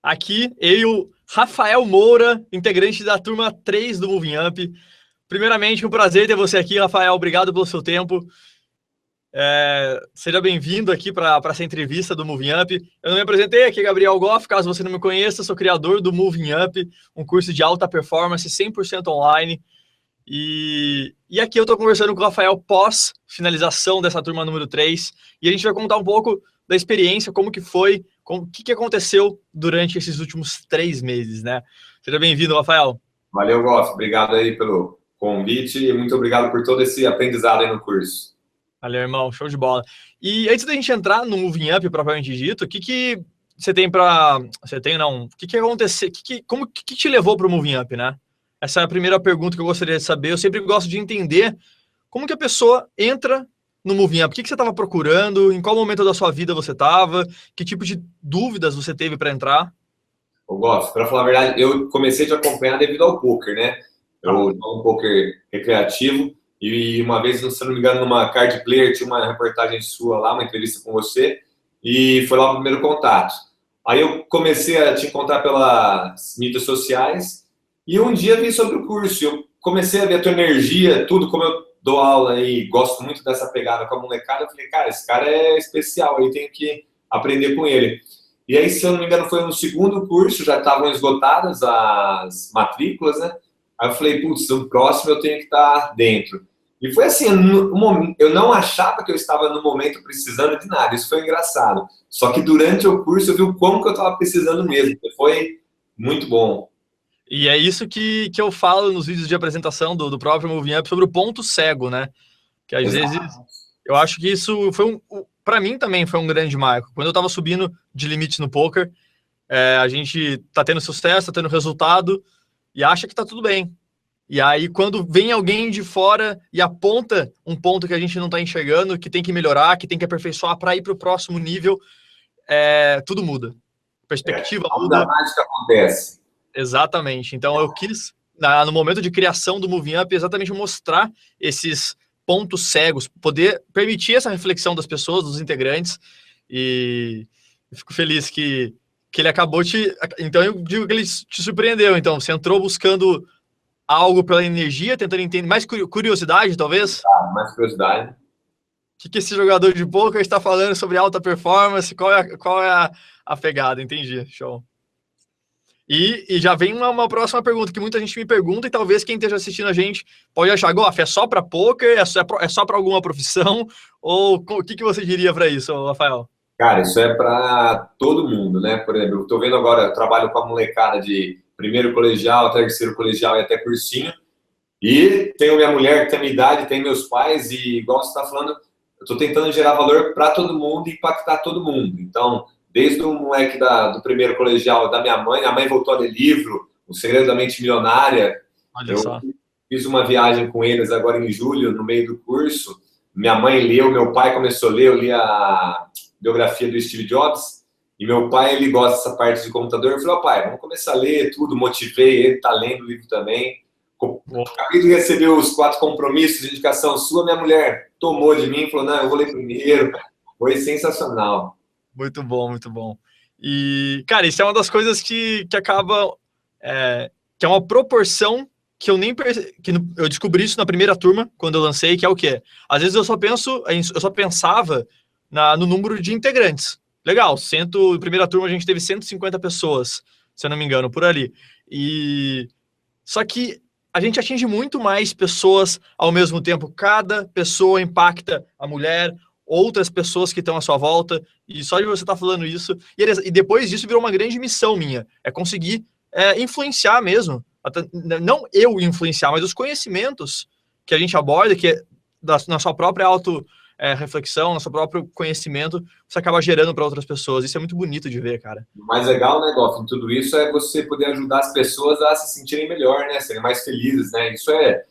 Aqui, eu e o Rafael Moura, integrante da turma 3 do Moving Up. Primeiramente, um prazer ter você aqui, Rafael. Obrigado pelo seu tempo. Seja bem-vindo aqui para essa entrevista do Moving Up. Eu não me apresentei, aqui é Gabriel Goff, caso você não me conheça, sou criador do Moving Up, um curso de alta performance 100% online. E aqui eu estou conversando com o Rafael pós finalização dessa turma número 3, e a gente vai contar um pouco da experiência, como que foi, o que aconteceu durante esses últimos 3 meses, né? Seja bem-vindo, Rafael. Valeu, Goff. Obrigado aí pelo convite e muito obrigado por todo esse aprendizado aí no curso. Valeu, irmão. Show de bola. E antes da gente entrar no Moving Up propriamente dito, o que você tem para... Você tem, não? O que aconteceu? Como que te levou para o Moving Up, né? Essa é a primeira pergunta que eu gostaria de saber. Eu sempre gosto de entender como que a pessoa entra no Moving Up. O que você estava procurando? Em qual momento da sua vida você estava? Que tipo de dúvidas você teve para entrar? Ô, Goff, para falar a verdade, eu comecei a te acompanhar devido ao poker, né? Eu jogo um poker recreativo e uma vez, se não me engano, numa card player, tinha uma reportagem sua lá, uma entrevista com você, e foi lá o primeiro contato. Aí eu comecei a te encontrar pelas mídias sociais e um dia vi sobre o curso. Eu comecei a ver a tua energia, tudo, como eu dou aula e gosto muito dessa pegada com a molecada. Eu falei, cara, esse cara é especial, eu tenho que aprender com ele. E aí, se eu não me engano, foi no segundo curso, já estavam esgotadas as matrículas, né? Aí eu falei, putz, no próximo eu tenho que estar dentro. E foi assim, eu não achava que eu estava no momento precisando de nada, isso foi engraçado. Só que durante o curso eu vi o quão que eu estava precisando mesmo, foi muito bom. E é isso que eu falo nos vídeos de apresentação do próprio Moving Up sobre o ponto cego, né? Que às vezes eu acho que isso foi para mim também foi um grande marco. Quando eu tava subindo de limites no poker, a gente tá tendo sucesso, tá tendo resultado e acha que tá tudo bem. E aí quando vem alguém de fora e aponta um ponto que a gente não tá enxergando, que tem que melhorar, que tem que aperfeiçoar para ir para o próximo nível, tudo muda. A perspectiva muda. A mágica acontece. Exatamente. Então eu quis, no momento de criação do Moving Up, exatamente mostrar esses pontos cegos, poder permitir essa reflexão das pessoas, dos integrantes, e fico feliz que ele acabou Então eu digo que ele te surpreendeu. Então você entrou buscando algo pela energia, tentando entender, mais curiosidade, talvez? Mais curiosidade. O que esse jogador de poker está falando sobre alta performance? Qual é a pegada? Entendi. Show. E já vem uma próxima pergunta que muita gente me pergunta, e talvez quem esteja assistindo a gente pode achar, Goff, é só para poker, é só para alguma profissão, ou o que você diria para isso, Rafael? Cara, isso é para todo mundo, né? Por exemplo, eu estou vendo agora, eu trabalho com a molecada de primeiro colegial, terceiro colegial e até cursinho, e tenho minha mulher que tem minha idade, tem meus pais, e igual você está falando, eu estou tentando gerar valor para todo mundo e impactar todo mundo. Então, desde o moleque do primeiro colegial da minha mãe, a mãe voltou a ler livro, O Segredo da Mente Milionária. Olha só. Fiz uma viagem com eles agora em julho, no meio do curso. Minha mãe leu, meu pai começou a ler, eu li a biografia do Steve Jobs, e meu pai, ele gosta dessa parte de computador. Eu falei, pai, vamos começar a ler tudo, motivei, ele tá lendo o livro também. Acabei de receber os 4 compromissos de indicação sua, minha mulher tomou de mim e falou, não, eu vou ler primeiro. Foi sensacional. Muito bom, muito bom. E, cara, isso é uma das coisas que acaba... que é uma proporção que eu eu descobri isso na primeira turma, quando eu lancei, que é o quê? Às vezes eu só pensava no número de integrantes. Legal, primeira turma a gente teve 150 pessoas, se eu não me engano, por ali. Só que a gente atinge muito mais pessoas ao mesmo tempo. Cada pessoa impacta a mulher, outras pessoas que estão à sua volta, e só de você estar falando isso, e depois disso virou uma grande missão minha, conseguir influenciar mesmo, não eu influenciar, mas os conhecimentos que a gente aborda, que é na sua própria reflexão, no seu próprio conhecimento, você acaba gerando para outras pessoas. Isso é muito bonito de ver, cara. O mais legal, né, Goff, em tudo isso é você poder ajudar as pessoas a se sentirem melhor, né, serem mais felizes, né, isso é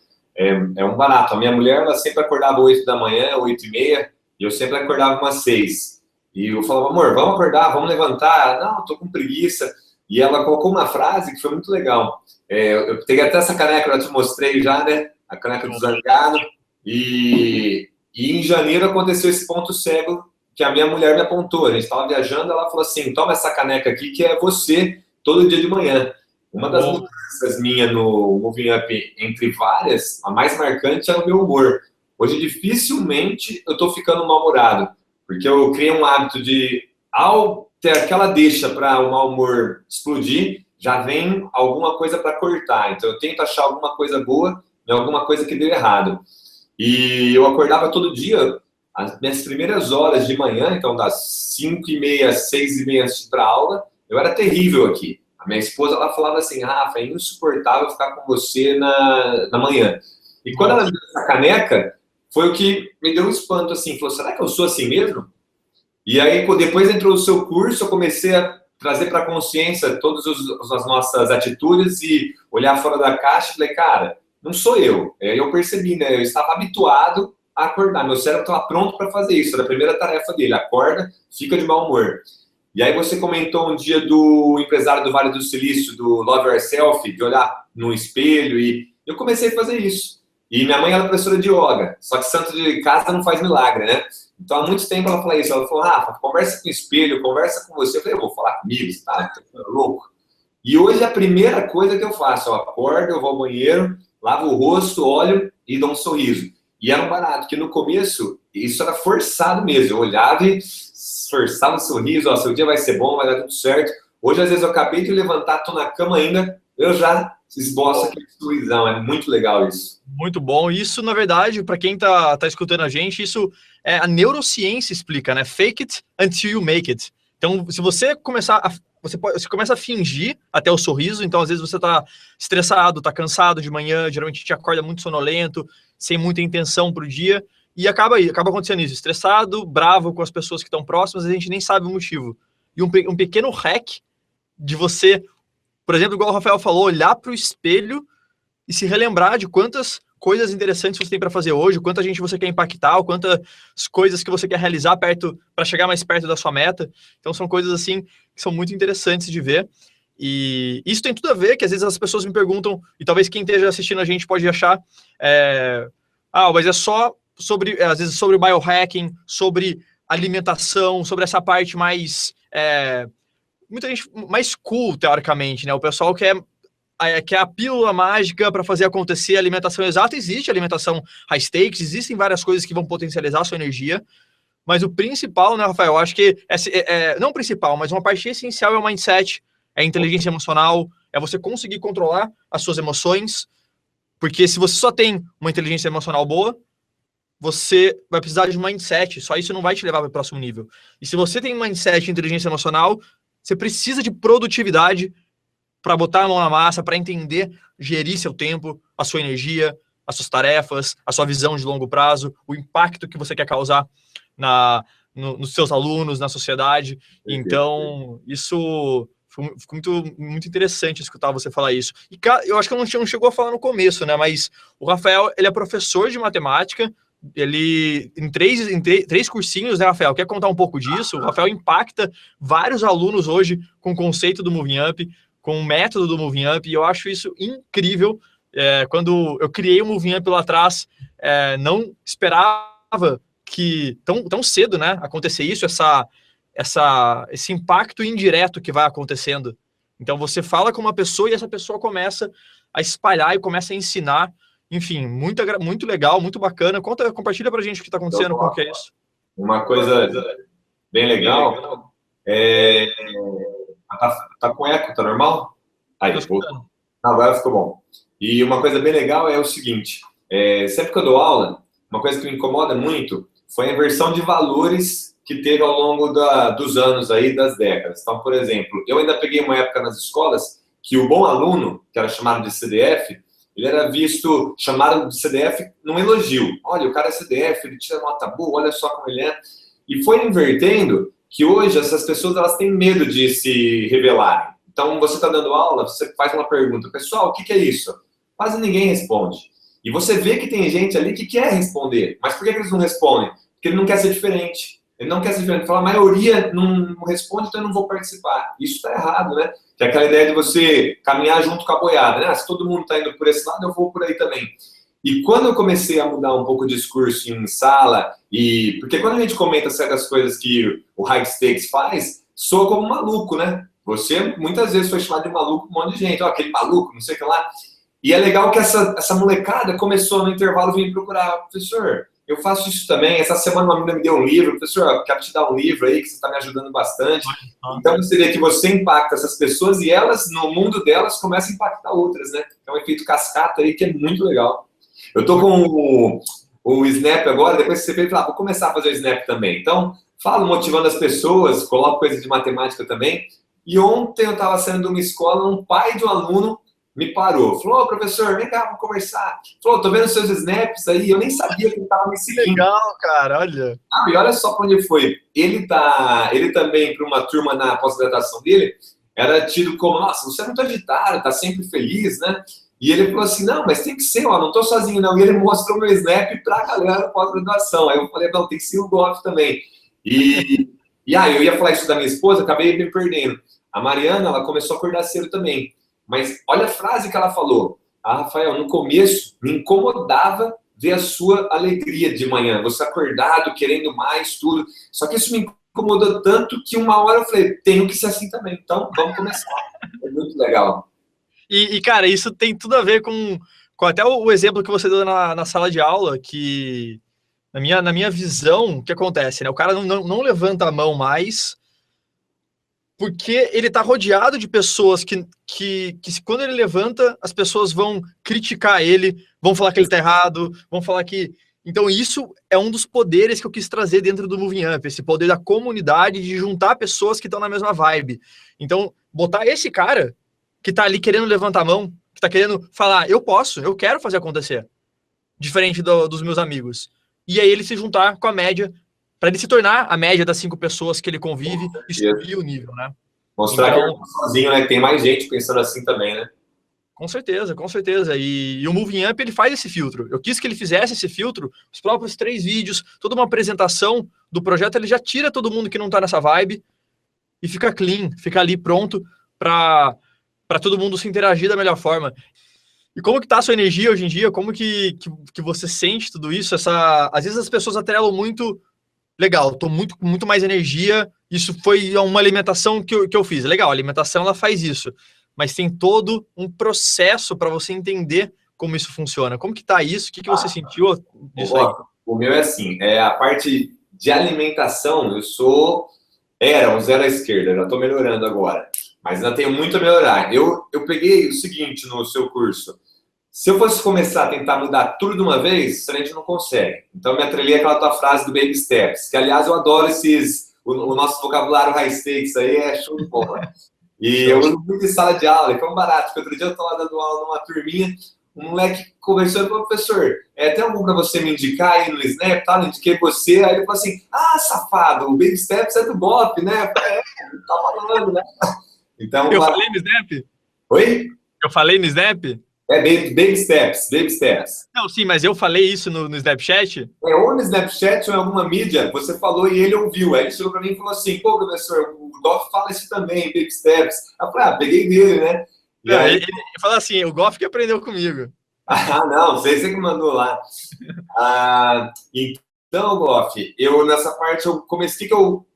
um barato. A minha mulher, ela sempre acordava 8 da manhã, 8h30, e eu sempre acordava umas 6. E eu falava, amor, vamos acordar, vamos levantar. Não, tô com preguiça. E ela colocou uma frase que foi muito legal. Eu peguei até essa caneca, eu já te mostrei já, né, a caneca do Zangado, e em janeiro aconteceu esse ponto cego que a minha mulher me apontou. A gente estava viajando, ela falou assim, toma essa caneca aqui que é você todo dia de manhã. Uma das mudanças minhas no Moving Up, entre várias, a mais marcante é o meu humor. Hoje, dificilmente, eu estou ficando mal-humorado, porque eu criei um hábito de, ao ter aquela deixa para o mau humor explodir, já vem alguma coisa para cortar. Então, eu tento achar alguma coisa boa em alguma coisa que deu errado. E eu acordava todo dia, as minhas primeiras horas de manhã, então das 5h30, 6h30 antes para aula, eu era terrível aqui. A minha esposa, ela falava assim, Rafa, é insuportável ficar com você na manhã. E quando ela me deu essa caneca, foi o que me deu um espanto, assim, falou, será que eu sou assim mesmo? E aí, depois entrou o seu curso, eu comecei a trazer para a consciência todas as nossas atitudes e olhar fora da caixa e falei, cara, não sou eu. Aí eu percebi, né? Eu estava habituado a acordar. Meu cérebro estava pronto para fazer isso. Era a primeira tarefa dele. Acorda, fica de mau humor. E aí você comentou um dia do empresário do Vale do Silício, do Love Yourself, de olhar no espelho. E eu comecei a fazer isso. E minha mãe era professora de yoga. Só que santo de casa não faz milagre, né? Então, há muito tempo ela falou isso. Ela falou, Rafa, conversa com o espelho, conversa com você. Eu falei, eu vou falar comigo, você tá louco? E hoje a primeira coisa que eu faço, eu acordo, eu vou ao banheiro, lavo o rosto, olho e dou um sorriso. E era um barato, porque no começo isso era forçado mesmo. Eu olhava e forçava um sorriso, ó, seu dia vai ser bom, vai dar tudo certo. Hoje, às vezes, eu acabei de levantar, tô na cama ainda, eu já esboço aquele sorrisão. É muito legal isso. Muito bom. Isso, na verdade, para quem tá escutando a gente, isso é a neurociência explica, né? Fake it until you make it. Então, se você começar a você começa a fingir até o sorriso, então às vezes você tá estressado, tá cansado de manhã, geralmente a gente acorda muito sonolento, sem muita intenção pro dia, e acaba acontecendo isso, estressado, bravo com as pessoas que estão próximas, a gente nem sabe o motivo. E um pequeno hack de você, por exemplo, igual o Rafael falou, olhar pro espelho e se relembrar de quantas coisas interessantes você tem para fazer hoje, quanta gente você quer impactar, ou quantas coisas que você quer realizar para chegar mais perto da sua meta. Então são coisas assim que são muito interessantes de ver. E isso tem tudo a ver, que às vezes as pessoas me perguntam, e talvez quem esteja assistindo a gente pode achar, mas é só sobre, às vezes, sobre biohacking, sobre alimentação, sobre essa parte mais, muita gente mais cool, teoricamente, né? O pessoal quer a pílula mágica para fazer acontecer a alimentação exata. Existe alimentação high stakes, existem várias coisas que vão potencializar a sua energia, mas o principal, né, Rafael, eu acho que, não o principal, mas uma parte essencial é o mindset, é a inteligência emocional, é você conseguir controlar as suas emoções, porque se você só tem uma inteligência emocional boa, você vai precisar de um mindset, só isso não vai te levar para o próximo nível. E se você tem um mindset de inteligência emocional, você precisa de produtividade para botar a mão na massa, para entender, gerir seu tempo, a sua energia, as suas tarefas, a sua visão de longo prazo, o impacto que você quer causar nos seus alunos, na sociedade. Então, isso foi muito interessante escutar você falar isso. E, cara, eu acho que não chegou a falar no começo, né? Mas o Rafael, ele é professor de matemática, ele em três cursinhos, né, Rafael? Quer contar um pouco disso? O Rafael impacta vários alunos hoje com o conceito do Moving Up, com o método do Moving Up, e eu acho isso incrível. Quando eu criei o Moving Up lá atrás, não esperava que tão cedo, né, acontecer isso, esse impacto indireto que vai acontecendo. Então você fala com uma pessoa e essa pessoa começa a espalhar e começa a ensinar. Enfim, muito legal, muito bacana. Compartilha pra gente o que está acontecendo, como que é isso. Uma coisa bem legal Tá com eco, tá normal? Aí, agora ficou bom. E uma coisa bem legal é o seguinte, sempre que eu dou aula, uma coisa que me incomoda muito foi a inversão de valores que teve ao longo dos anos aí, das décadas. Então, por exemplo, eu ainda peguei uma época nas escolas que o bom aluno, que era chamado de CDF, ele era chamado de CDF num elogio. Olha, o cara é CDF, ele tira nota boa, olha só como ele é. E foi invertendo que hoje essas pessoas elas têm medo de se revelarem. Então, você está dando aula, você faz uma pergunta, pessoal, o que é isso? Quase ninguém responde. E você vê que tem gente ali que quer responder. Mas por que eles não respondem? Porque ele não quer ser diferente. Ele não quer ser diferente. Fala, a maioria não responde, então eu não vou participar. Isso está errado, né? Que é aquela ideia de você caminhar junto com a boiada, né? Se todo mundo está indo por esse lado, eu vou por aí também. E quando eu comecei a mudar um pouco o discurso em sala, porque quando a gente comenta certas coisas que o High Stakes faz, soa como maluco, né? Você muitas vezes foi chamado de maluco por um monte de gente, ó, aquele maluco, não sei o que lá. E é legal que essa molecada começou no intervalo vir me procurar, professor, eu faço isso também. Essa semana uma menina me deu um livro, professor, eu quero te dar um livro aí que você está me ajudando bastante. Então você vê que você impacta essas pessoas e elas, no mundo delas, começam a impactar outras, né? É um efeito cascata aí que é muito legal. Eu tô com o Snap agora, depois que você fez, vou começar a fazer o Snap também. Então, falo motivando as pessoas, coloco coisas de matemática também. E ontem eu estava saindo de uma escola, um pai de um aluno me parou. Falou, professor, vem cá, vamos conversar. Falou, tô vendo seus snaps aí, eu nem sabia que ele estava me seguindo. Legal, cara, olha. E olha só para onde foi. Ele também, para uma turma na pós-graduação dele, era tido como, nossa, você é muito agitado, tá sempre feliz, né? E ele falou assim, não, mas tem que ser, ó, não tô sozinho não. E ele mostrou meu snap pra galera da pós-graduação. Aí eu falei, não, tem que ser o Goff também. Eu ia falar isso da minha esposa, acabei me perdendo. A Mariana, ela começou a acordar cedo também. Mas olha a frase que ela falou. Rafael, no começo me incomodava ver a sua alegria de manhã. Você acordado, querendo mais, tudo. Só que isso me incomodou tanto que uma hora eu falei, tenho que ser assim também. Então, vamos começar. É muito legal. Cara, isso tem tudo a ver com até o exemplo que você deu na sala de aula, que na minha visão, o que acontece, né? O cara não levanta a mão mais, porque ele tá rodeado de pessoas que quando ele levanta, as pessoas vão criticar ele, vão falar que ele tá errado, vão falar que... Então isso é um dos poderes que eu quis trazer dentro do Moving Up, esse poder da comunidade, de juntar pessoas que estão na mesma vibe. Então, botar esse cara que tá ali querendo levantar a mão, que tá querendo falar, eu posso, eu quero fazer acontecer, diferente dos meus amigos. E aí ele se juntar com a média, para ele se tornar a média das 5 pessoas que ele convive e subir o nível, né? Mostrar então, que ele não tá sozinho, né? Tem mais gente pensando assim também, né? Com certeza, com certeza. E o Moving Up, ele faz esse filtro. Eu quis que ele fizesse esse filtro, os próprios 3 vídeos, toda uma apresentação do projeto, ele já tira todo mundo que não tá nessa vibe e fica clean, fica ali pronto para todo mundo se interagir da melhor forma. E como que tá a sua energia hoje em dia? Como que você sente tudo isso? Às vezes as pessoas atrelam muito, legal, tô com muito mais energia, isso foi uma alimentação que eu fiz. Legal, a alimentação ela faz isso, mas tem todo um processo para você entender como isso funciona. Como que tá isso? O que você sentiu disso aí? O meu é assim, a parte de alimentação, era um zero à esquerda, já tô melhorando agora. Mas ainda tenho muito a melhorar. Eu peguei o seguinte no seu curso. Se eu fosse começar a tentar mudar tudo de uma vez, a gente não consegue. Então, eu me atrelei àquela tua frase do Baby Steps, que, aliás, eu adoro o nosso vocabulário high stakes aí, é show de bola. E eu uso muito em sala de aula, e foi um barato, porque outro dia eu estava dando aula numa turminha, um moleque conversou e falou, professor, tem algum para você me indicar aí no Snap, tá? Eu indiquei você, aí ele falou assim, safado, o Baby Steps é do Bop, né? Tá falando, né? Então, eu falei no Snap? Oi? Eu falei no Snap? Baby steps, baby steps. Não, sim, mas eu falei isso no Snapchat? Ou no Snapchat ou em alguma mídia, você falou e ele ouviu. Aí ele chegou para mim e falou assim, pô, professor, o Goff fala isso também, baby steps. Eu falei, peguei dele, né? E aí... ele falou assim, o Goff que aprendeu comigo. Não, você que mandou lá. Então, Goff, nessa parte, eu comecei,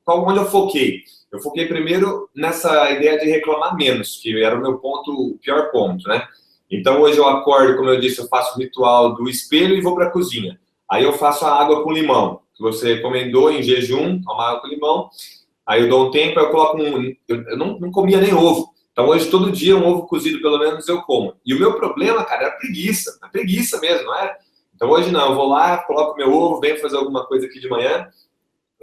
onde eu foquei? Eu foquei primeiro nessa ideia de reclamar menos, que era o pior ponto, né? Então, hoje eu acordo, como eu disse, eu faço o ritual do espelho e vou para a cozinha. Aí eu faço a água com limão, que você recomendou em jejum, tomar água com limão. Aí eu dou um tempo, eu coloco eu não comia nem ovo. Então, hoje, todo dia, um ovo cozido, pelo menos, eu como. E o meu problema, cara, é a preguiça mesmo, não é? Então, hoje não, eu vou lá, coloco meu ovo, venho fazer alguma coisa aqui de manhã,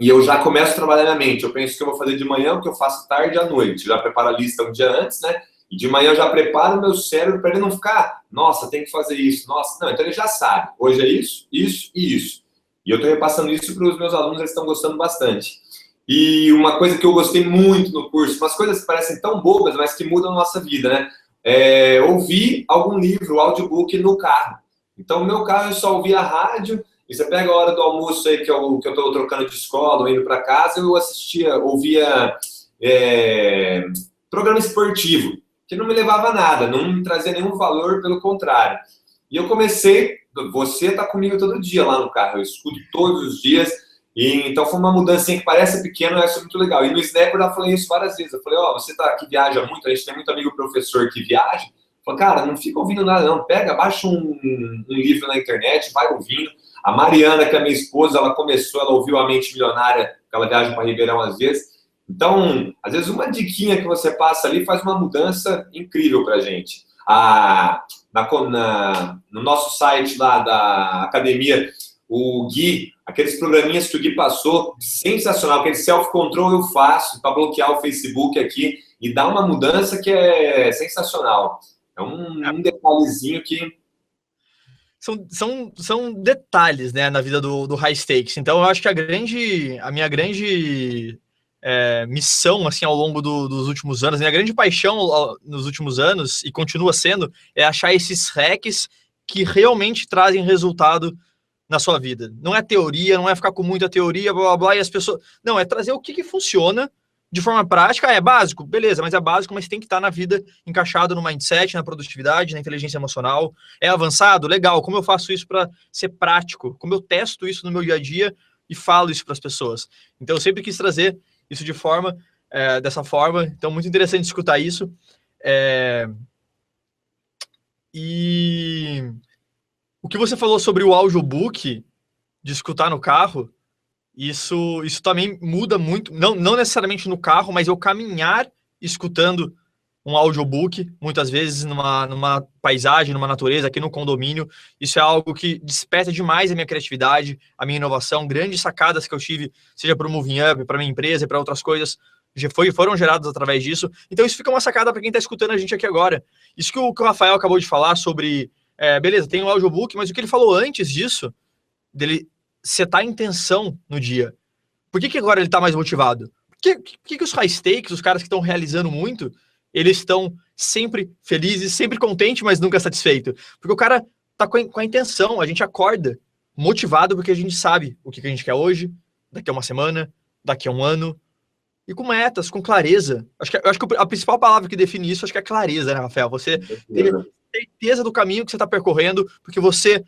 e eu já começo a trabalhar na mente. Eu penso que eu vou fazer de manhã, o que eu faço tarde e à noite. Já preparo a lista um dia antes, né? E de manhã eu já preparo o meu cérebro para ele não ficar, nossa, tem que fazer isso, nossa. Não, então ele já sabe. Hoje é isso, isso e isso. E eu estou repassando isso para os meus alunos, eles estão gostando bastante. E uma coisa que eu gostei muito no curso, umas coisas que parecem tão bobas, mas que mudam a nossa vida, né? Ouvir algum livro, audiobook no carro. Então, no meu carro, eu só ouvia a rádio, e você pega a hora do almoço aí, que eu estou trocando de escola, ou indo para casa, eu ouvia programa esportivo, que não me levava a nada, não me trazia nenhum valor, pelo contrário. E eu comecei, você tá comigo todo dia lá no carro, eu escuto todos os dias. E então foi uma mudança que parece pequena, mas é muito legal. E no Snapper eu falei isso várias vezes. Eu falei, você tá que viaja muito, a gente tem muito amigo professor que viaja. Falei, cara, não fica ouvindo nada não. Pega, baixa um livro na internet, vai ouvindo. A Mariana, que é minha esposa, ela ouviu A Mente Milionária, que ela viaja para Ribeirão às vezes. Então, às vezes uma diquinha que você passa ali faz uma mudança incrível pra gente. No nosso site lá da academia, o Gui, aqueles programinhas que o Gui passou, sensacional, aquele self-control eu faço para bloquear o Facebook aqui e dá uma mudança que é sensacional. É um detalhezinho que... São detalhes, né, na vida do high stakes. Então, eu acho que a minha grande missão, assim, ao longo dos últimos anos, minha grande paixão nos últimos anos, e continua sendo, é achar esses hacks que realmente trazem resultado na sua vida. Não é teoria, não é ficar com muita teoria, blá, blá, blá, e as pessoas... Não, é trazer o que funciona de forma prática. É básico, beleza, mas é básico, mas tem que estar na vida encaixado no mindset, na produtividade, na inteligência emocional. É avançado? Legal. Como eu faço isso para ser prático? Como eu testo isso no meu dia a dia e falo isso para as pessoas? Então, eu sempre quis trazer isso dessa forma. Então, muito interessante escutar isso. E o que você falou sobre o audiobook, de escutar no carro, isso também muda muito, não necessariamente no carro, mas eu caminhar escutando um audiobook, muitas vezes numa paisagem, numa natureza, aqui no condomínio. Isso é algo que desperta demais a minha criatividade, a minha inovação, grandes sacadas que eu tive, seja para o Moving Up, para minha empresa e para outras coisas, foram geradas através disso. Então isso fica uma sacada para quem está escutando a gente aqui agora. Isso que o Rafael acabou de falar sobre, beleza, tem o audiobook, mas o que ele falou antes disso, dele setar a intenção no dia. Por que agora ele está mais motivado? Por que os high stakes, os caras que estão realizando muito, eles estão sempre felizes, sempre contentes, mas nunca satisfeitos? Porque o cara tá com a intenção, a gente acorda motivado porque a gente sabe o que a gente quer hoje, daqui a uma semana, daqui a um ano, e com metas, com clareza. Eu acho que a principal palavra que define isso, acho que é clareza, né, Rafael? Você ter certeza do caminho que você está percorrendo, porque você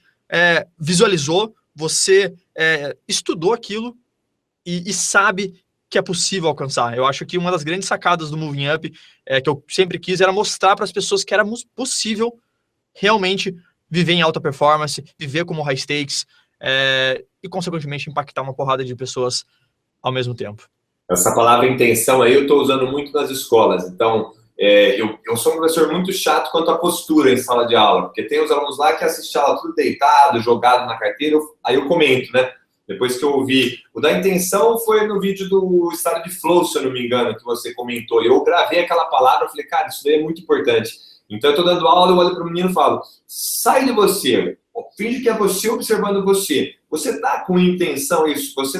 visualizou, você estudou aquilo e sabe que é possível alcançar. Eu acho que uma das grandes sacadas do Moving Up, que eu sempre quis, era mostrar para as pessoas que era possível realmente viver em alta performance, viver como high stakes, e, consequentemente, impactar uma porrada de pessoas ao mesmo tempo. Essa palavra intenção aí eu estou usando muito nas escolas. Então, eu sou um professor muito chato quanto à postura em sala de aula, porque tem os alunos lá que assistem a aula tudo deitado, jogado na carteira, aí eu comento, né? Depois que eu ouvi. O da intenção foi no vídeo do estado de flow, se eu não me engano, que você comentou. Eu gravei aquela palavra, eu falei, cara, isso daí é muito importante. Então, eu estou dando aula, eu olho para o menino e falo, sai de você, finge que é você observando você. Você está com intenção isso? Você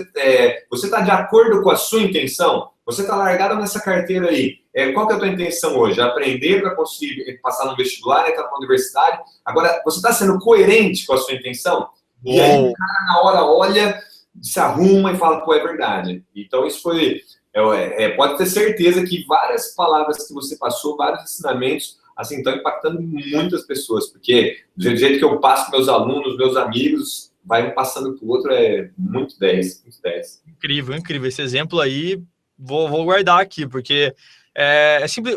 está de acordo com a sua intenção? Você está largado nessa carteira aí. Qual que é a tua intenção hoje? Aprender para conseguir passar no vestibular, entrar numa universidade? Agora, você está sendo coerente com a sua intenção? Uou. E aí o cara na hora olha, se arruma e fala, pô, é verdade. Então isso foi, pode ter certeza que várias palavras que você passou, vários ensinamentos, assim, estão impactando muitas pessoas, porque do jeito que eu passo para meus alunos, meus amigos, vai um passando para o outro, é muito 10, muito 10. Incrível, incrível. Esse exemplo aí, vou guardar aqui, porque simples.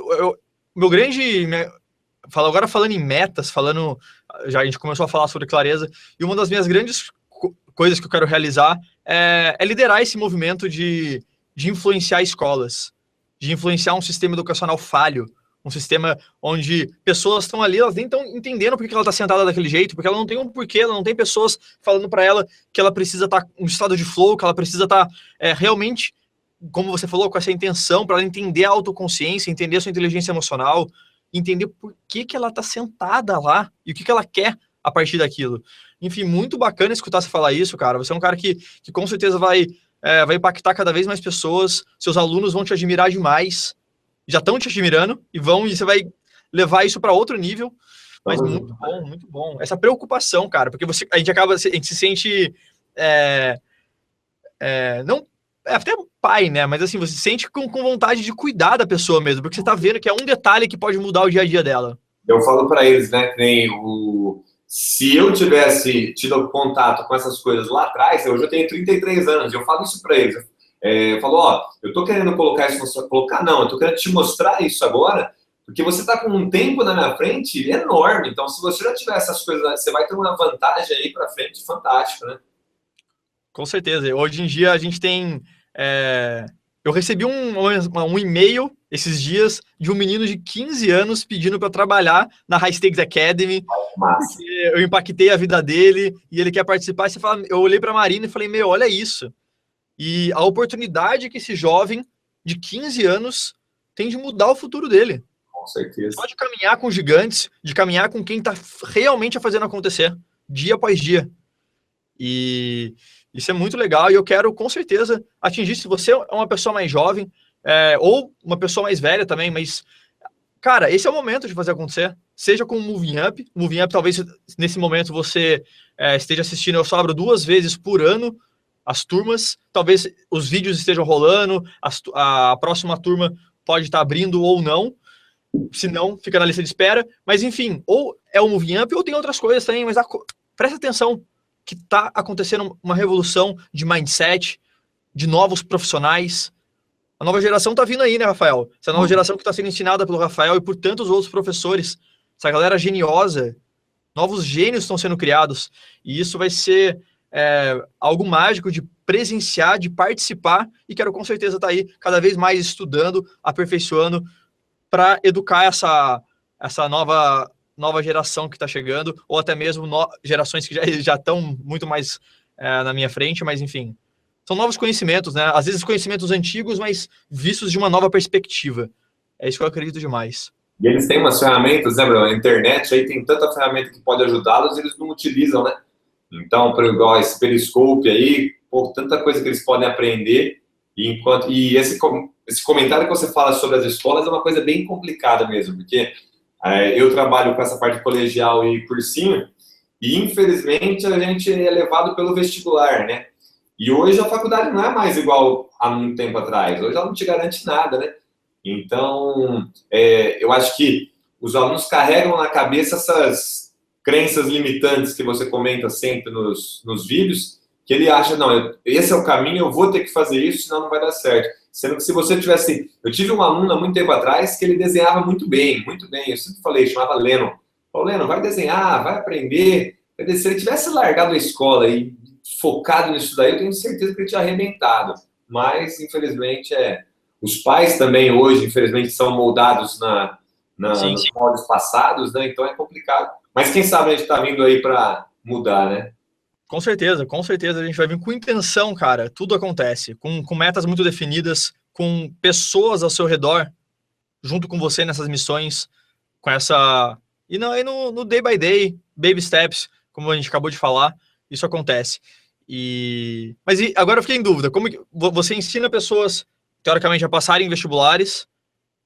Meu grande... Agora falando em metas, já a gente começou a falar sobre clareza, e uma das minhas grandes coisas que eu quero realizar é liderar esse movimento de influenciar escolas, de influenciar um sistema educacional falho, um sistema onde pessoas estão ali, elas nem estão entendendo porque ela está sentada daquele jeito, porque ela não tem um porquê, ela não tem pessoas falando para ela que ela precisa estar em um estado de flow, que ela precisa estar realmente, como você falou, com essa intenção, para ela entender a autoconsciência, entender a sua inteligência emocional, entender por que ela está sentada lá e o que ela quer a partir daquilo. Enfim, muito bacana escutar você falar isso, cara. Você é um cara que com certeza vai impactar cada vez mais pessoas, seus alunos vão te admirar demais, já estão te admirando e você vai levar isso para outro nível, mas muito bom, muito bom. Essa preocupação, cara, porque a gente se sente não até pai, né? Mas assim, você se sente com vontade de cuidar da pessoa mesmo, porque você tá vendo que é um detalhe que pode mudar o dia a dia dela. Eu falo para eles, né, que nem se eu tivesse tido contato com essas coisas lá atrás, hoje eu tenho 33 anos, eu falo isso para eles. Eu falo, ó, eu tô querendo colocar isso, colocar não, eu tô querendo te mostrar isso agora, porque você tá com um tempo na minha frente enorme, então se você já tiver essas coisas, você vai ter uma vantagem aí para frente fantástica, né? Com certeza. Hoje em dia a gente tem. Eu recebi um e-mail esses dias de um menino de 15 anos pedindo para trabalhar na High Stakes Academy. Massa. Eu impactei a vida dele e ele quer participar. Eu olhei para a Marina e falei: meu, olha isso. E a oportunidade que esse jovem de 15 anos tem de mudar o futuro dele. Com certeza. Só de caminhar com gigantes, de caminhar com quem está realmente fazendo acontecer, dia após dia. E isso é muito legal e eu quero, com certeza, atingir. Se você é uma pessoa mais jovem, ou uma pessoa mais velha também, mas, cara, esse é o momento de fazer acontecer. Seja com o Moving Up. O Moving Up, talvez, nesse momento, você esteja assistindo. Eu só abro 2 vezes por ano as turmas. Talvez os vídeos estejam rolando, a próxima turma pode estar abrindo ou não. Se não, fica na lista de espera. Mas, enfim, ou é o Moving Up ou tem outras coisas também, mas presta atenção que está acontecendo uma revolução de mindset, de novos profissionais. A nova geração está vindo aí, né, Rafael? Essa nova geração que está sendo ensinada pelo Rafael e por tantos outros professores. Essa galera geniosa, novos gênios estão sendo criados. E isso vai ser algo mágico de presenciar, de participar. E quero com certeza estar aí cada vez mais estudando, aperfeiçoando para educar essa nova geração que está chegando, ou até mesmo gerações que já estão muito mais na minha frente, mas enfim, são novos conhecimentos, né? Às vezes conhecimentos antigos, mas vistos de uma nova perspectiva. É isso que eu acredito demais. E eles têm umas ferramentas, né, Bruno? A internet aí tem tanta ferramenta que pode ajudá-los e eles não utilizam, né? Então, por igual esse Periscope aí, tanta coisa que eles podem aprender. E esse comentário que você fala sobre as escolas é uma coisa bem complicada mesmo, porque eu trabalho com essa parte colegial e cursinho, e infelizmente a gente é levado pelo vestibular, né? E hoje a faculdade não é mais igual há muito tempo atrás, hoje ela não te garante nada, né? Então, eu acho que os alunos carregam na cabeça essas crenças limitantes que você comenta sempre nos vídeos, que ele acha, não, esse é o caminho, eu vou ter que fazer isso, senão não vai dar certo. Sendo que se você tivesse... Eu tive um aluno há muito tempo atrás que ele desenhava muito bem, muito bem. Eu sempre falei, chamava Leno. Falei, Leno, vai desenhar, vai aprender. Se ele tivesse largado a escola e focado nisso daí, eu tenho certeza que ele tinha arrebentado. Mas, infelizmente, os pais também hoje, infelizmente, são moldados nos moldes passados, né? Então é complicado. Mas quem sabe a gente está vindo aí para mudar, né? Com certeza a gente vai vir com intenção, cara. Tudo acontece, com metas muito definidas, com pessoas ao seu redor, junto com você nessas missões, com essa... E no day by day, baby steps, como a gente acabou de falar, isso acontece. Mas agora eu fiquei em dúvida, como que você ensina pessoas, teoricamente, a passarem em vestibulares,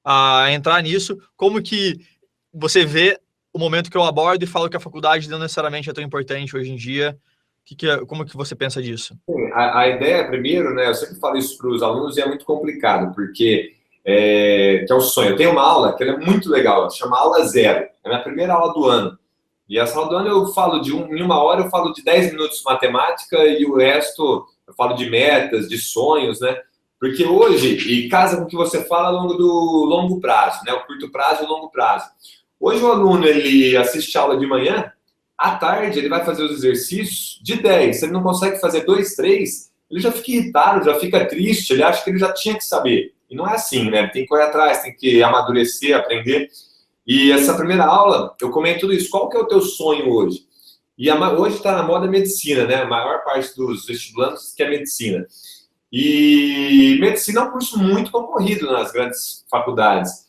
a entrar nisso, como que você vê o momento que eu abordo e falo que a faculdade não necessariamente é tão importante hoje em dia? Como que você pensa disso? Sim, a ideia, primeiro, né, eu sempre falo isso para os alunos e é muito complicado, porque que é um sonho. Eu tenho uma aula que ela é muito legal, chama Aula Zero. É a minha primeira aula do ano. E essa aula do ano eu falo em 1 hora, eu falo de 10 minutos de matemática e o resto eu falo de metas, de sonhos, né? Porque hoje, e casa com o que você fala ao longo do longo prazo, né? O curto prazo e o longo prazo. Hoje o aluno, ele assiste a aula de manhã, à tarde ele vai fazer os exercícios de 10. Se ele não consegue fazer 2, 3, ele já fica irritado, já fica triste, ele acha que ele já tinha que saber. E não é assim, né? Tem que correr atrás, tem que amadurecer, aprender. E essa primeira aula, eu comento tudo isso. Qual que é o teu sonho hoje? E hoje está na moda medicina, né? A maior parte dos vestibulantes quer medicina. E medicina é um curso muito concorrido nas grandes faculdades.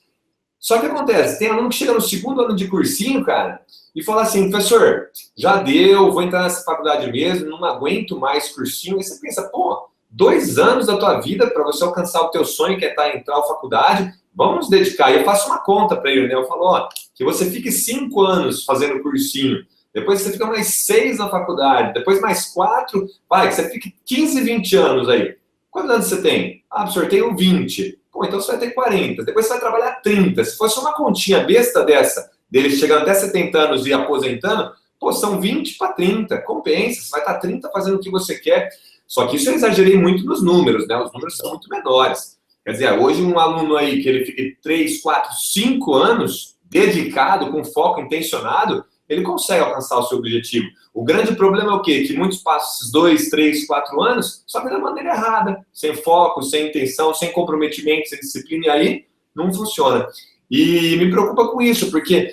Só que acontece, tem aluno que chega no 2º ano de cursinho, cara, e fala assim, professor, já deu, vou entrar nessa faculdade mesmo, não aguento mais cursinho. E você pensa, pô, 2 anos da tua vida para você alcançar o teu sonho, que é entrar na faculdade, vamos nos dedicar. E eu faço uma conta para ele, né? Eu falo, ó, que você fique 5 anos fazendo cursinho, depois você fica mais 6 na faculdade, depois mais 4, vai, que você fique 15, 20 anos aí. Quantos anos você tem? Ah, professor, tenho 20. Pô, então você vai ter 40. Depois você vai trabalhar 30. Se fosse uma continha besta dessa, dele chegando até 70 anos e aposentando, Pô, são 20 para 30, compensa, você vai estar 30 fazendo o que você quer. Só que isso eu exagerei muito nos números, né? Os números são muito menores. Quer dizer, hoje um aluno aí que ele fique 3, 4, 5 anos dedicado, com foco intencionado, ele consegue alcançar o seu objetivo. O grande problema é o quê? Que muitos passam esses 2, 3, 4 anos, só que da maneira errada, sem foco, sem intenção, sem comprometimento, sem disciplina, e aí não funciona. E me preocupa com isso, porque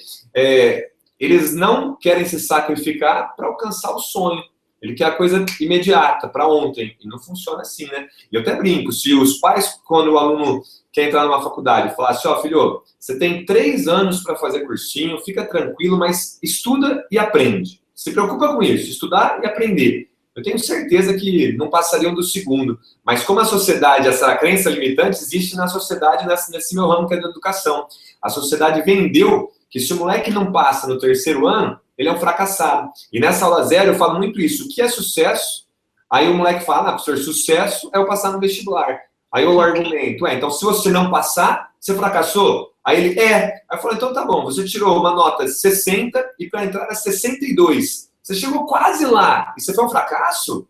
eles não querem se sacrificar para alcançar o sonho. Ele quer a coisa imediata, para ontem, e não funciona assim, né? E eu até brinco, se os pais, quando o aluno quer entrar numa faculdade, falar assim, ó, filho, você tem 3 anos para fazer cursinho, fica tranquilo, mas estuda e aprende. Se preocupa com isso, estudar e aprender. Eu tenho certeza que não passariam do segundo. Mas como a sociedade, essa crença limitante existe na sociedade, nesse meu ramo que é da educação. A sociedade vendeu que se o moleque não passa no 3º ano, ele é um fracassado. E nessa aula 0 eu falo muito isso. O que é sucesso? Aí o moleque fala, professor, sucesso é eu passar no vestibular. Aí eu argumento, então se você não passar, você fracassou? Aí ele, Aí eu falo, então tá bom, você tirou uma nota 60 e para entrar era 62. Você chegou quase lá e você foi um fracasso?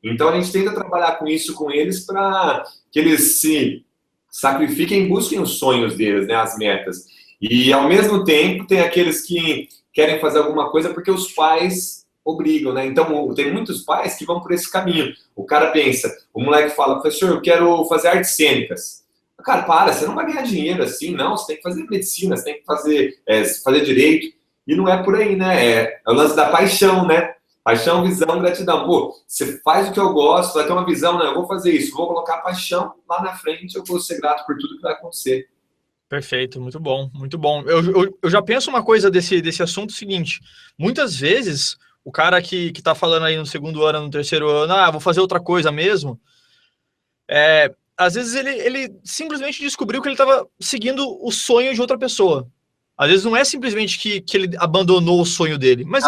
Então a gente tenta trabalhar com isso com eles para que eles se sacrifiquem e busquem os sonhos deles, né, as metas. E ao mesmo tempo tem aqueles que querem fazer alguma coisa porque os pais obrigam, né? Então tem muitos pais que vão por esse caminho. O cara pensa, o moleque fala, professor, eu quero fazer artes cênicas. Cara, você não vai ganhar dinheiro assim, não. Você tem que fazer medicina, você tem que fazer direito. E não é por aí, né? É o lance da paixão, né? Paixão, visão, gratidão. Pô, você faz o que eu gosto, vai ter uma visão, né? Eu vou fazer isso, vou colocar paixão lá na frente, eu vou ser grato por tudo que vai acontecer. Perfeito, muito bom, muito bom. Eu já penso uma coisa desse assunto seguinte: muitas vezes o cara que tá falando aí no 2º ano, no 3º ano, vou fazer outra coisa mesmo, às vezes ele simplesmente descobriu que ele estava seguindo o sonho de outra pessoa. Às vezes não é simplesmente que ele abandonou o sonho dele, mas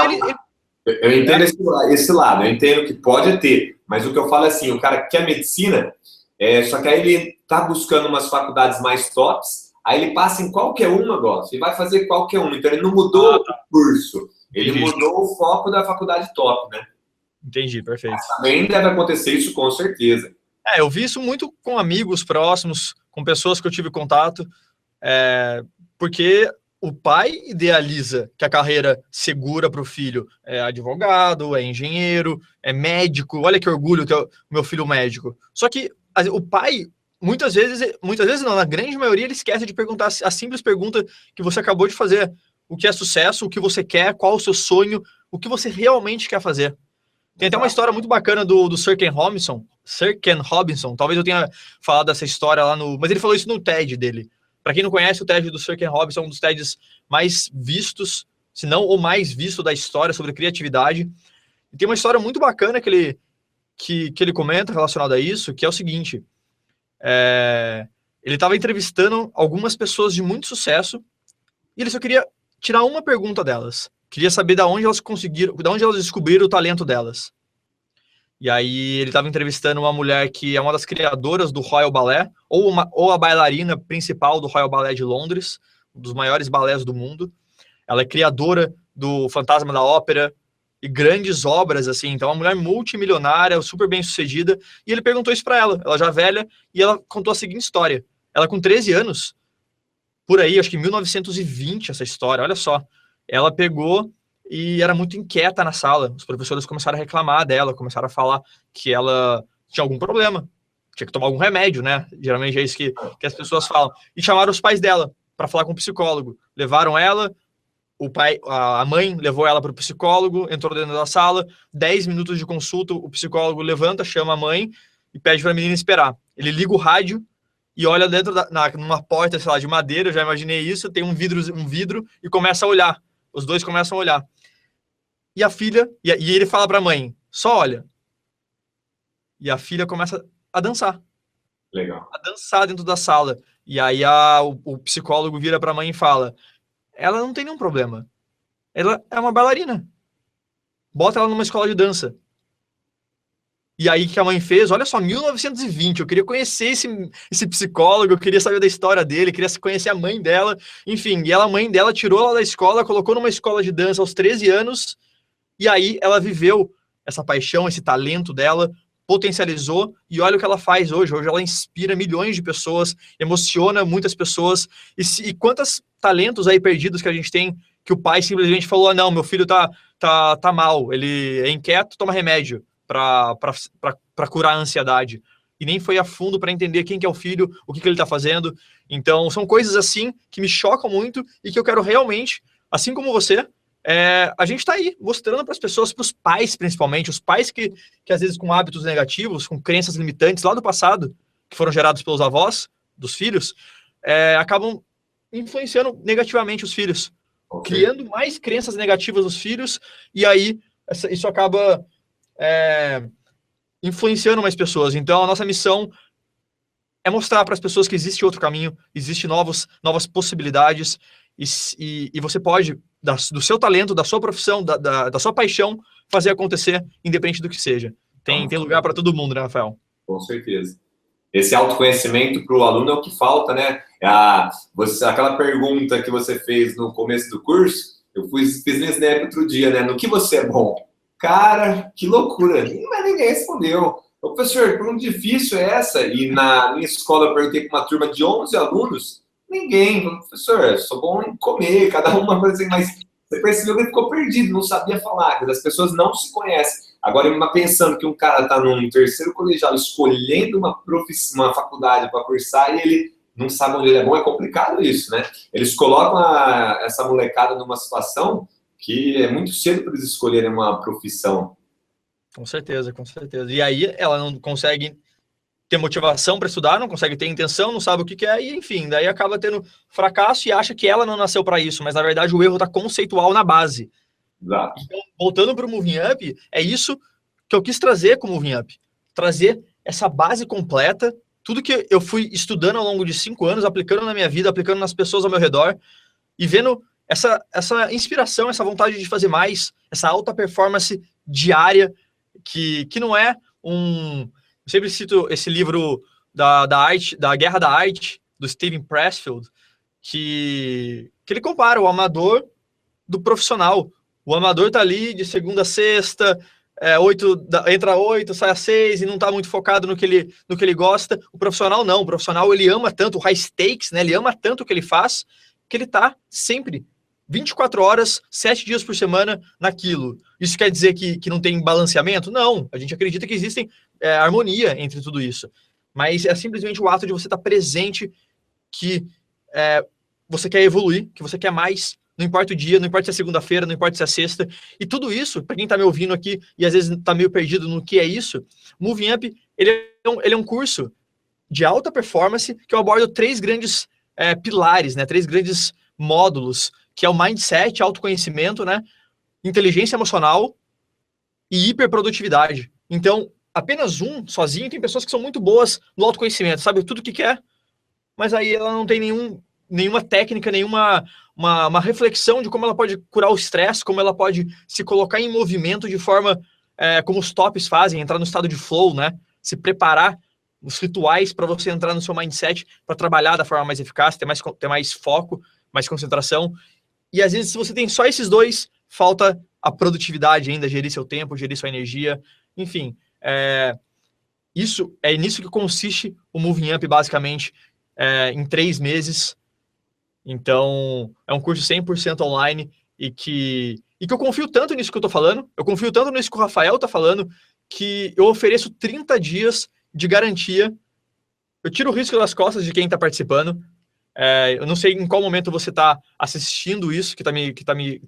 Eu entendo esse lado, eu entendo que pode ter, mas o que eu falo é assim, o cara quer medicina, só que aí ele tá buscando umas faculdades mais tops, aí ele passa em qualquer uma, gosta, e vai fazer qualquer uma, então ele não mudou o curso, ele mudou o foco da faculdade top, né? Entendi, perfeito. Mas também deve acontecer isso com certeza. Eu vi isso muito com amigos próximos, com pessoas que eu tive contato, porque o pai idealiza que a carreira segura para o filho é advogado, é engenheiro, é médico. Olha que orgulho ter o meu filho médico. Só que o pai, muitas vezes não, na grande maioria, ele esquece de perguntar a simples pergunta que você acabou de fazer. O que é sucesso, o que você quer, qual o seu sonho, o que você realmente quer fazer. Tem até uma história muito bacana do Sir Ken Robinson. Talvez eu tenha falado dessa história lá no... Mas ele falou isso no TED dele. Para quem não conhece, o TED do Sir Ken Robinson é um dos TEDs mais vistos, se não o mais visto da história sobre criatividade. E tem uma história muito bacana que ele comenta relacionada a isso, que é o seguinte. Ele estava entrevistando algumas pessoas de muito sucesso e ele só queria tirar uma pergunta delas. Queria saber de onde elas descobriram o talento delas. E aí ele estava entrevistando uma mulher que é uma das criadoras do Royal Ballet, ou a bailarina principal do Royal Ballet de Londres, um dos maiores balés do mundo. Ela é criadora do Fantasma da Ópera e grandes obras, assim. Então, uma mulher multimilionária, super bem-sucedida. E ele perguntou isso para ela já velha, e ela contou a seguinte história. Ela com 13 anos, por aí, acho que em 1920, essa história, olha só. Ela pegou e era muito inquieta na sala. Os professores começaram a reclamar dela, começaram a falar que ela tinha algum problema, tinha que tomar algum remédio, né? Geralmente é isso que as pessoas falam. E chamaram os pais dela para falar com o psicólogo. Levaram ela, a mãe levou ela para o psicólogo, entrou dentro da sala, 10 minutos de consulta, o psicólogo levanta, chama a mãe e pede para a menina esperar. Ele liga o rádio e olha dentro numa porta, sei lá, de madeira, eu já imaginei isso, tem um vidro e começa a olhar. Os dois começam a olhar. E a filha, e ele fala para a mãe, só olha. E a filha começa a dançar. Legal. A dançar dentro da sala. E aí o psicólogo vira para a mãe e fala, ela não tem nenhum problema. Ela é uma bailarina. Bota ela numa escola de dança. E aí, o que a mãe fez? Olha só, 1920, eu queria conhecer esse psicólogo, eu queria saber da história dele, queria conhecer a mãe dela, enfim. E a mãe dela tirou ela da escola, colocou numa escola de dança aos 13 anos, e aí ela viveu essa paixão, esse talento dela, potencializou, e olha o que ela faz hoje. Hoje ela inspira milhões de pessoas, emociona muitas pessoas, e quantos talentos aí perdidos que a gente tem, que o pai simplesmente falou, não, meu filho tá mal, ele é inquieto, toma remédio para curar a ansiedade. E nem foi a fundo para entender quem que é o filho, o que ele está fazendo. Então, são coisas assim que me chocam muito e que eu quero realmente, assim como você, a gente está aí mostrando para as pessoas, para os pais principalmente, os pais que às vezes com hábitos negativos, com crenças limitantes lá do passado, que foram gerados pelos avós dos filhos, acabam influenciando negativamente os filhos, criando mais crenças negativas nos filhos, e aí isso acaba influenciando mais pessoas. Então, a nossa missão é mostrar para as pessoas que existe outro caminho, existe novas possibilidades, e você pode, do seu talento, da sua profissão, da sua paixão, fazer acontecer, independente do que seja. Tem lugar para todo mundo, né, Rafael? Com certeza. Esse autoconhecimento para o aluno é o que falta, né? Aquela pergunta que você fez no começo do curso, eu fiz minha snap outro dia, né? No que você é bom? Cara, que loucura! Ninguém respondeu. Ô, professor, pergunta difícil é essa? E na minha escola eu perguntei para uma turma de 11 alunos, ninguém. Professor, eu sou bom em comer, cada uma coisa assim, mas você percebeu que ele ficou perdido, não sabia falar, as pessoas não se conhecem. Agora, pensando que um cara está num terceiro colegial escolhendo uma faculdade para cursar e ele não sabe onde ele é bom, é complicado isso, né? Eles colocam essa molecada numa situação que é muito cedo para eles escolherem uma profissão. Com certeza, com certeza. E aí ela não consegue ter motivação para estudar, não consegue ter intenção, não sabe o que quer, e enfim, daí acaba tendo fracasso e acha que ela não nasceu para isso, mas na verdade o erro está conceitual na base. Exato. Então, voltando para o Moving Up, é isso que eu quis trazer com o Moving Up. Trazer essa base completa, tudo que eu fui estudando ao longo de 5 anos, aplicando na minha vida, aplicando nas pessoas ao meu redor, e vendo essa inspiração, essa vontade de fazer mais, essa alta performance diária, que não é um... Eu sempre cito esse livro da Guerra da Arte, do Steven Pressfield, que ele compara o amador do profissional. O amador tá ali de segunda a sexta, entra 8, sai às 6 e não tá muito focado no que ele gosta. O profissional não, o profissional ele ama tanto, o high stakes, né? Ele ama tanto o que ele faz, que ele tá sempre 24 horas, 7 dias por semana naquilo. Isso quer dizer que não tem balanceamento? Não, a gente acredita que existem harmonia entre tudo isso. Mas é simplesmente o ato de você estar presente, que você quer evoluir, que você quer mais, não importa o dia, não importa se é segunda-feira, não importa se é sexta. E tudo isso, para quem está me ouvindo aqui e às vezes está meio perdido no que é isso, Moving Up, ele é um curso de alta performance que eu abordo 3 grandes pilares, né? 3 grandes módulos, que é o mindset, autoconhecimento, né? Inteligência emocional e hiperprodutividade. Então, apenas um sozinho, tem pessoas que são muito boas no autoconhecimento, sabe tudo o que quer, mas aí ela não tem nenhuma técnica, nenhuma uma reflexão de como ela pode curar o estresse, como ela pode se colocar em movimento de forma como os tops fazem, entrar no estado de flow, né? Se preparar, os rituais para você entrar no seu mindset, para trabalhar da forma mais eficaz, ter mais foco, mais concentração. E às vezes, se você tem só esses 2, falta a produtividade ainda, gerir seu tempo, gerir sua energia, enfim. É nisso que consiste o Moving Up, basicamente, em 3 meses. Então, é um curso 100% online e que eu confio tanto nisso que eu tô falando, eu confio tanto nisso que o Rafael tá falando, que eu ofereço 30 dias de garantia. Eu tiro o risco das costas de quem tá participando. Eu não sei em qual momento você está assistindo isso, que tá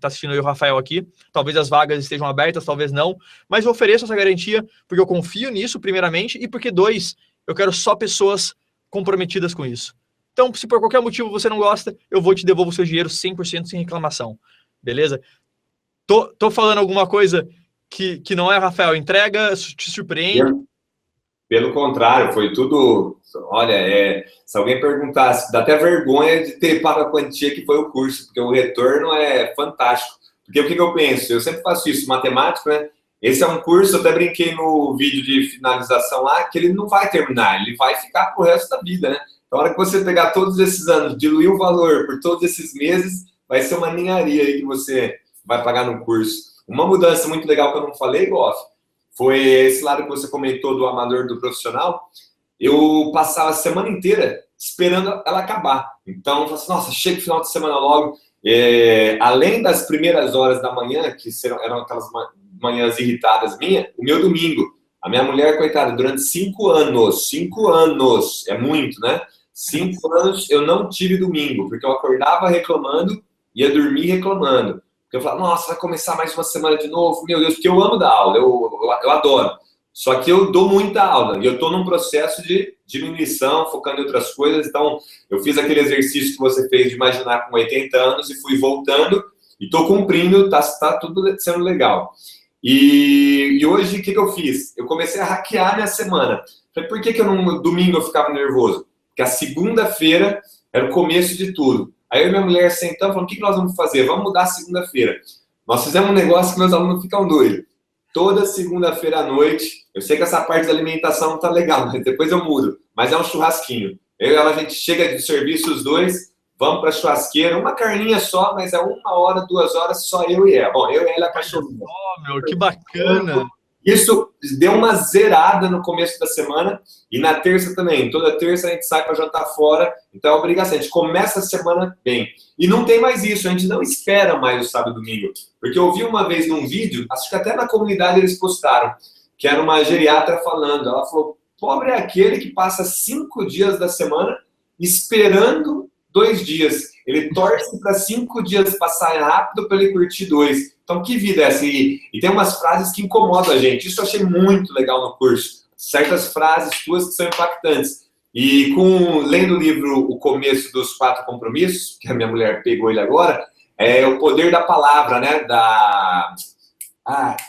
assistindo eu e o Rafael aqui. Talvez as vagas estejam abertas, talvez não. Mas eu ofereço essa garantia porque eu confio nisso, primeiramente, e porque, 2, eu quero só pessoas comprometidas com isso. Então, se por qualquer motivo você não gosta, eu vou te devolver o seu dinheiro 100% sem reclamação. Beleza? Tô falando alguma coisa que não é, Rafael? Entrega, te surpreende? Pelo contrário, foi tudo... Olha, se alguém perguntasse, dá até vergonha de ter pago a quantia que foi o curso, porque o retorno é fantástico. Porque o que eu penso? Eu sempre faço isso, matemático, né? Esse é um curso, eu até brinquei no vídeo de finalização lá, que ele não vai terminar, ele vai ficar pro resto da vida, né? Então, a hora que você pegar todos esses anos, diluir o valor por todos esses meses, vai ser uma ninharia aí que você vai pagar no curso. Uma mudança muito legal que eu não falei, Goff, foi esse lado que você comentou do amador do profissional. Eu passava a semana inteira esperando ela acabar. Então, eu falei assim, nossa, chega o final de semana logo. Além das primeiras horas da manhã, que eram aquelas manhãs irritadas minhas, o meu domingo. A minha mulher, coitada, durante 5 anos, é muito, né? 5 anos eu não tive domingo, porque eu acordava reclamando, ia dormir reclamando. Porque eu falava, nossa, vai começar mais uma semana de novo, meu Deus, porque eu amo dar aula, eu adoro. Só que eu dou muita aula e eu estou num processo de diminuição, focando em outras coisas. Então, eu fiz aquele exercício que você fez de imaginar com 80 anos e fui voltando e estou cumprindo, tá tudo sendo legal. E hoje, o que eu fiz? Eu comecei a hackear minha semana. Falei, por que no domingo eu ficava nervoso? Porque a segunda-feira era o começo de tudo. Aí eu e minha mulher sentamos e falamos, o que nós vamos fazer? Vamos mudar a segunda-feira. Nós fizemos um negócio que meus alunos ficam doidos. Toda segunda-feira à noite, eu sei que essa parte da alimentação não tá legal, mas depois eu mudo. Mas é um churrasquinho. Eu e ela, a gente chega de serviço os dois, vamos pra churrasqueira, uma carninha só, mas é 1 hora, 2 horas, só eu e ela. Bom, eu e ela a cachorrinha. Oh, meu, que bacana! Isso deu uma zerada no começo da semana e na terça também. Toda terça a gente sai para jantar fora, então é obrigação. A gente começa a semana bem. E não tem mais isso, a gente não espera mais o sábado e domingo. Porque eu vi uma vez num vídeo, acho que até na comunidade eles postaram, que era uma geriatra falando. Ela falou, pobre é aquele que passa 5 dias da semana esperando 2 dias. Ele torce para 5 dias passar rápido para ele curtir 2. Então, que vida é essa? E tem umas frases que incomodam a gente. Isso eu achei muito legal no curso. Certas frases tuas que são impactantes. E lendo o livro O Começo dos 4 Compromissos, que a minha mulher pegou ele agora, é o poder da palavra, né?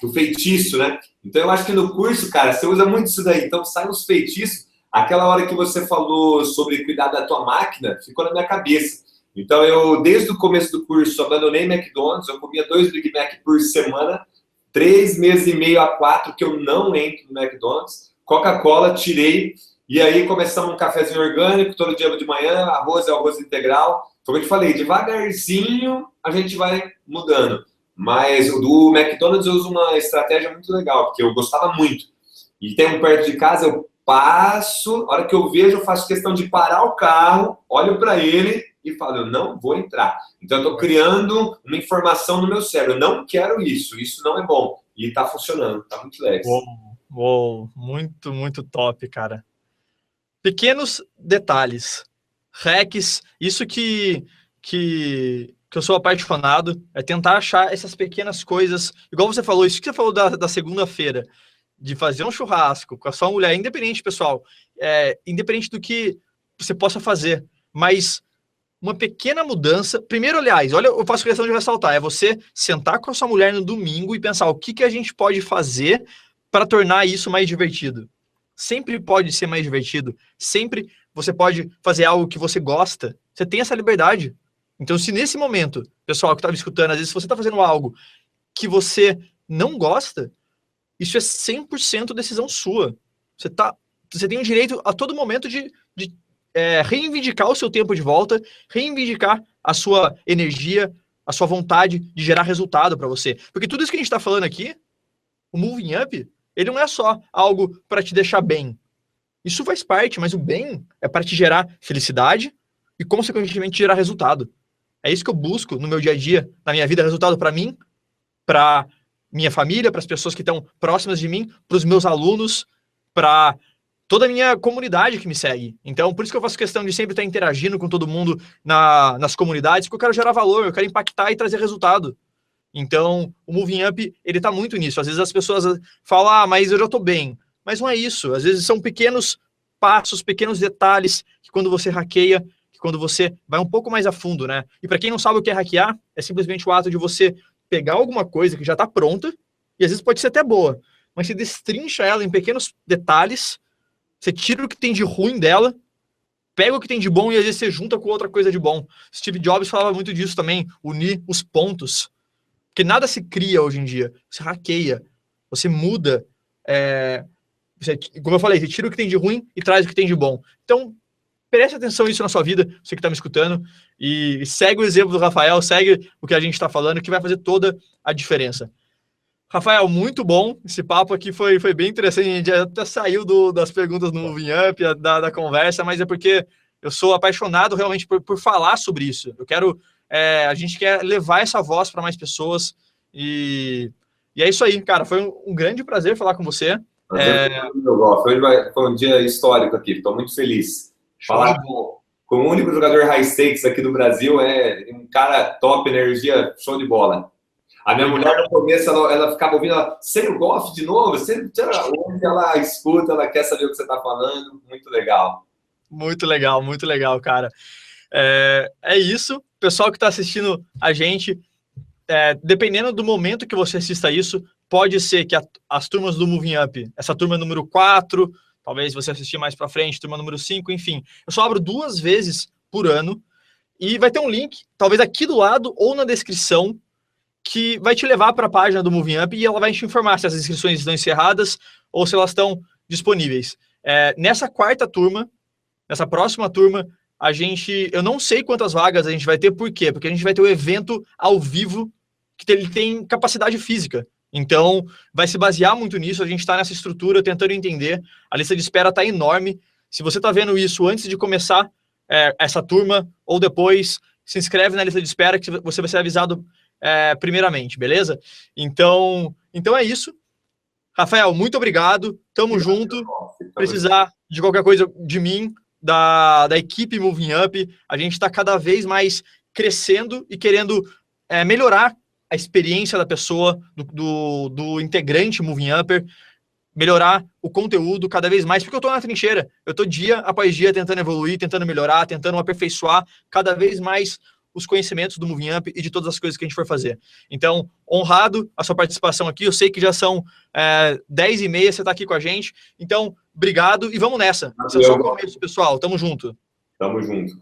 Do feitiço, né? Então, eu acho que no curso, cara, você usa muito isso daí. Então, sai uns feitiços. Aquela hora que você falou sobre cuidar da tua máquina, ficou na minha cabeça. Então, eu, desde o começo do curso, abandonei McDonald's, eu comia 2 Big Mac por semana, 3 meses e meio a 4 que eu não entro no McDonald's, Coca-Cola, tirei, e aí começamos um cafezinho orgânico, todo dia de manhã, arroz é arroz integral. Como eu te falei, devagarzinho a gente vai mudando. Mas do McDonald's eu uso uma estratégia muito legal, porque eu gostava muito. E tem um perto de casa, eu passo, a hora que eu vejo, eu faço questão de parar o carro, olho para ele e falo, eu não vou entrar. Então, eu estou criando uma informação no meu cérebro. Eu não quero isso não é bom. E está funcionando, está muito legal. Uou, muito, muito top, cara. Pequenos detalhes, hacks, isso que eu sou apaixonado, é tentar achar essas pequenas coisas, igual você falou, isso que você falou da segunda-feira, de fazer um churrasco com a sua mulher, independente, pessoal, independente do que você possa fazer, mas uma pequena mudança. Primeiro, aliás, olha, eu faço questão de ressaltar, é você sentar com a sua mulher no domingo e pensar o que a gente pode fazer para tornar isso mais divertido. Sempre pode ser mais divertido, sempre você pode fazer algo que você gosta, você tem essa liberdade. Então, se nesse momento, pessoal que estava escutando, às vezes você está fazendo algo que você não gosta, isso é 100% decisão sua. Você tem o direito a todo momento de reivindicar o seu tempo de volta, reivindicar a sua energia, a sua vontade de gerar resultado para você. Porque tudo isso que a gente está falando aqui, o Moving Up, ele não é só algo para te deixar bem. Isso faz parte, mas o bem é para te gerar felicidade e, consequentemente, gerar resultado. É isso que eu busco no meu dia a dia, na minha vida, resultado para mim, para minha família, para as pessoas que estão próximas de mim, para os meus alunos, para toda a minha comunidade que me segue. Então, por isso que eu faço questão de sempre estar interagindo com todo mundo nas comunidades, porque eu quero gerar valor, eu quero impactar e trazer resultado. Então, o Moving Up, ele tá muito nisso. Às vezes as pessoas falam, mas eu já tô bem. Mas não é isso. Às vezes são pequenos passos, pequenos detalhes, que quando você hackeia, que quando você vai um pouco mais a fundo, né? E para quem não sabe o que é hackear, é simplesmente o ato de você pegar alguma coisa que já tá pronta, e às vezes pode ser até boa, mas você destrincha ela em pequenos detalhes, você tira o que tem de ruim dela, pega o que tem de bom e às vezes você junta com outra coisa de bom. Steve Jobs falava muito disso também, unir os pontos. Porque nada se cria hoje em dia, se hackeia. você muda, como eu falei, você tira o que tem de ruim e traz o que tem de bom. Então, preste atenção nisso na sua vida, você que está me escutando, e segue o exemplo do Rafael, segue o que a gente está falando, que vai fazer toda a diferença. Rafael, muito bom. Esse papo aqui foi bem interessante. A gente até saiu das perguntas no Moving Up, da conversa, mas é porque eu sou apaixonado realmente por falar sobre isso. A gente quer levar essa voz para mais pessoas. E é isso aí, cara. Foi um grande prazer falar com você. Foi um dia histórico aqui. Estou muito feliz. Falar com o único jogador high stakes aqui do Brasil é um cara top, energia, show de bola. A minha mulher, no começo, ela ficava ouvindo, sério, Goff de novo? Onde ela escuta, ela quer saber o que você está falando. Muito legal. Muito legal, cara. É isso. Pessoal que está assistindo a gente, dependendo do momento que você assista isso, pode ser que as turmas do Moving Up, essa turma número 4, talvez você assistir mais para frente, turma número 5, enfim. Eu só abro 2 vezes por ano e vai ter um link, talvez aqui do lado ou na descrição, que vai te levar para a página do Moving Up e ela vai te informar se as inscrições estão encerradas ou se elas estão disponíveis. Nessa próxima turma, eu não sei quantas vagas a gente vai ter, por quê? Porque a gente vai ter um evento ao vivo que ele tem capacidade física. Então, vai se basear muito nisso, a gente está nessa estrutura tentando entender, a lista de espera está enorme. Se você está vendo isso antes de começar essa turma ou depois, se inscreve na lista de espera que você vai ser avisado primeiramente, beleza? Então é isso. Rafael, muito obrigado. Tamo junto. Precisar de qualquer coisa de mim, da equipe Moving Up, a gente está cada vez mais crescendo e querendo melhorar a experiência da pessoa, do integrante Moving Upper, melhorar o conteúdo cada vez mais, porque eu estou na trincheira. Eu estou dia após dia tentando evoluir, tentando melhorar, tentando aperfeiçoar cada vez mais os conhecimentos do Moving Up e de todas as coisas que a gente for fazer. Então, honrado a sua participação aqui. Eu sei que já são 10h30, você está aqui com a gente. Então, obrigado e vamos nessa. Esse é só o começo, pessoal. Tamo junto. Tamo junto.